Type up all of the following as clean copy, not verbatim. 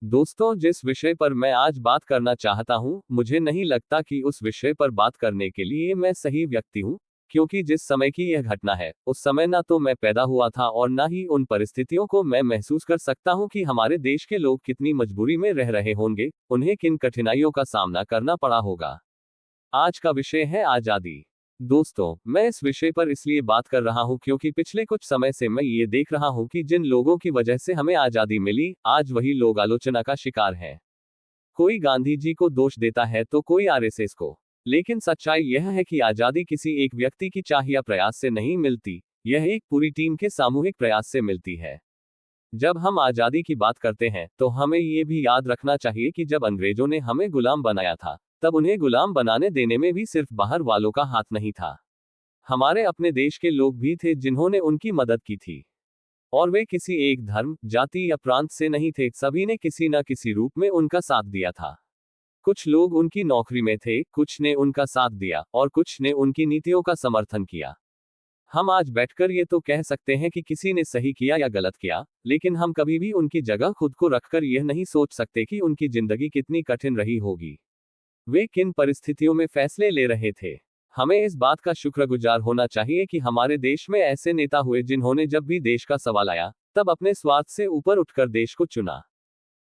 दोस्तों, जिस विषय पर मैं आज बात करना चाहता हूँ, मुझे नहीं लगता कि उस विषय पर बात करने के लिए मैं सही व्यक्ति हूँ, क्योंकि जिस समय की यह घटना है, उस समय ना तो मैं पैदा हुआ था और ना ही उन परिस्थितियों को मैं महसूस कर सकता हूँ कि हमारे देश के लोग कितनी मजबूरी में रह रहे होंगे, उन्हें किन कठिनाइयों का सामना करना पड़ा होगा। आज का विषय है आजादी। दोस्तों, मैं इस विषय पर इसलिए बात कर रहा हूं क्योंकि पिछले कुछ समय से मैं ये देख रहा हूं कि जिन लोगों की वजह से हमें आजादी मिली, आज वही लोग आलोचना का शिकार हैं। कोई गांधी जी को दोष देता है तो कोई आरएसएस को। लेकिन सच्चाई यह है कि आजादी किसी एक व्यक्ति की चाह या प्रयास से नहीं मिलती, यह एक पूरी टीम के सामूहिक प्रयास से मिलती है। जब हम आजादी की बात करते हैं तो हमें ये भी याद रखना चाहिए कि जब अंग्रेजों ने हमें गुलाम बनाया था, तब उन्हें गुलाम बनाने देने में भी सिर्फ बाहर वालों का हाथ नहीं था। हमारे अपने देश के लोग भी थे जिन्होंने उनकी मदद की थी। और वे किसी एक धर्म, जाति या प्रांत से नहीं थे, सभी ने किसी न किसी रूप में उनका साथ दिया था। कुछ लोग उनकी नौकरी में थे, कुछ ने उनका साथ दिया और कुछ ने उनकी नीतियों का समर्थन किया। हम आज बैठकर ये तो कह सकते हैं कि किसी ने सही किया या गलत किया, लेकिन हम कभी भी उनकी जगह खुद को रखकर यह नहीं सोच सकते कि उनकी जिंदगी कितनी कठिन रही होगी। वे किन परिस्थितियों में फैसले ले रहे थे। हमें इस बात का शुक्रगुजार होना चाहिए कि हमारे देश में ऐसे नेता हुए जिन्होंने जब भी देश का सवाल आया, तब अपने स्वार्थ से ऊपर उठकर देश को चुना।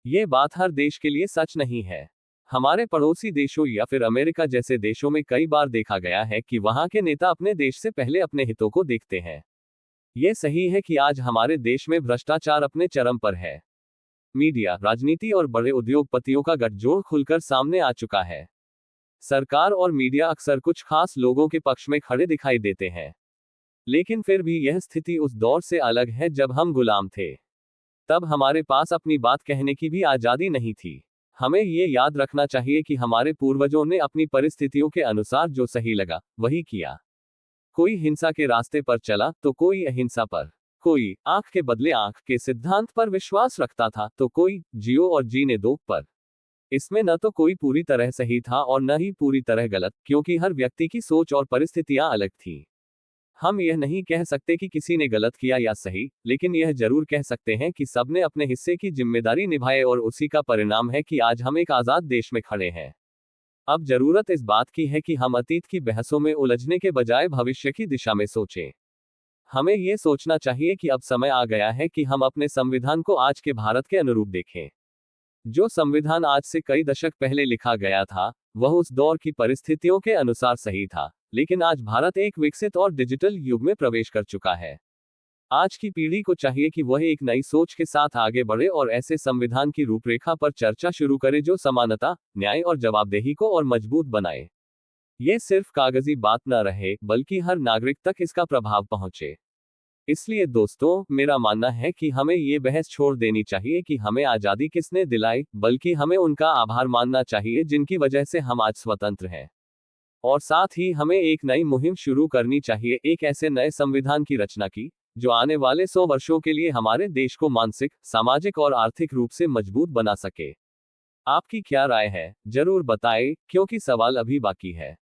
ये बात हर देश के लिए सच नहीं है। हमारे पड़ोसी देशों या फिर अमेरिका जैसे देशों में कई बार देखा गया है कि वहां के नेता अपने देश से पहले अपने हितों को देखते हैं। यह सही है कि आज हमारे देश में भ्रष्टाचार अपने चरम पर है। मीडिया, राजनीति और बड़े उद्योगपतियों का गठजोड़ खुलकर सामने आ चुका है। सरकार और मीडिया अक्सर कुछ खास लोगों के पक्ष में खड़े दिखाई देते हैं। लेकिन फिर भी यह स्थिति उस दौर से अलग है जब हम गुलाम थे। तब हमारे पास अपनी बात कहने की भी आजादी नहीं थी। हमें ये याद रखना चाहिए कि हमारे पूर्वजों ने अपनी परिस्थितियों के अनुसार जो सही लगा, वही किया। कोई हिंसा के रास्ते पर चला तो कोई अहिंसा पर। कोई आंख के बदले आंख के सिद्धांत पर विश्वास रखता था तो कोई जियो और जीने दो पर। इसमें न तो कोई पूरी तरह सही था और न ही पूरी तरह गलत, क्योंकि हर व्यक्ति की सोच और परिस्थितियां अलग थी। हम यह नहीं कह सकते कि किसी ने गलत किया या सही, लेकिन यह जरूर कह सकते हैं कि सबने अपने हिस्से की जिम्मेदारी निभाए और उसी का परिणाम है कि आज हम एक आजाद देश में खड़े हैं। अब जरूरत इस बात की है कि हम अतीत की बहसों में उलझने के बजाय भविष्य की दिशा में सोचें। हमें यह सोचना चाहिए कि अब समय आ गया है कि हम अपने संविधान को आज के भारत के अनुरूप देखें। जो संविधान आज से कई दशक पहले लिखा गया था, वह उस दौर की परिस्थितियों के अनुसार सही था, लेकिन आज भारत एक विकसित और डिजिटल युग में प्रवेश कर चुका है। आज की पीढ़ी को चाहिए कि वह एक नई सोच के साथ आगे बढ़े और ऐसे संविधान की रूपरेखा पर चर्चा शुरू करे जो समानता, न्याय और जवाबदेही को और मजबूत बनाए। ये सिर्फ कागजी बात न रहे, बल्कि हर नागरिक तक इसका प्रभाव पहुंचे। इसलिए दोस्तों, मेरा मानना है कि हमें ये बहस छोड़ देनी चाहिए कि हमें आजादी किसने दिलाई, बल्कि हमें उनका आभार मानना चाहिए जिनकी वजह से हम आज स्वतंत्र हैं। और साथ ही हमें एक नई मुहिम शुरू करनी चाहिए, एक ऐसे नए संविधान की रचना की, जो आने वाले 100 वर्षों के लिए हमारे देश को मानसिक, सामाजिक और आर्थिक रूप से मजबूत बना सके। आपकी क्या राय है, जरूर बताएं, क्योंकि सवाल अभी बाकी है।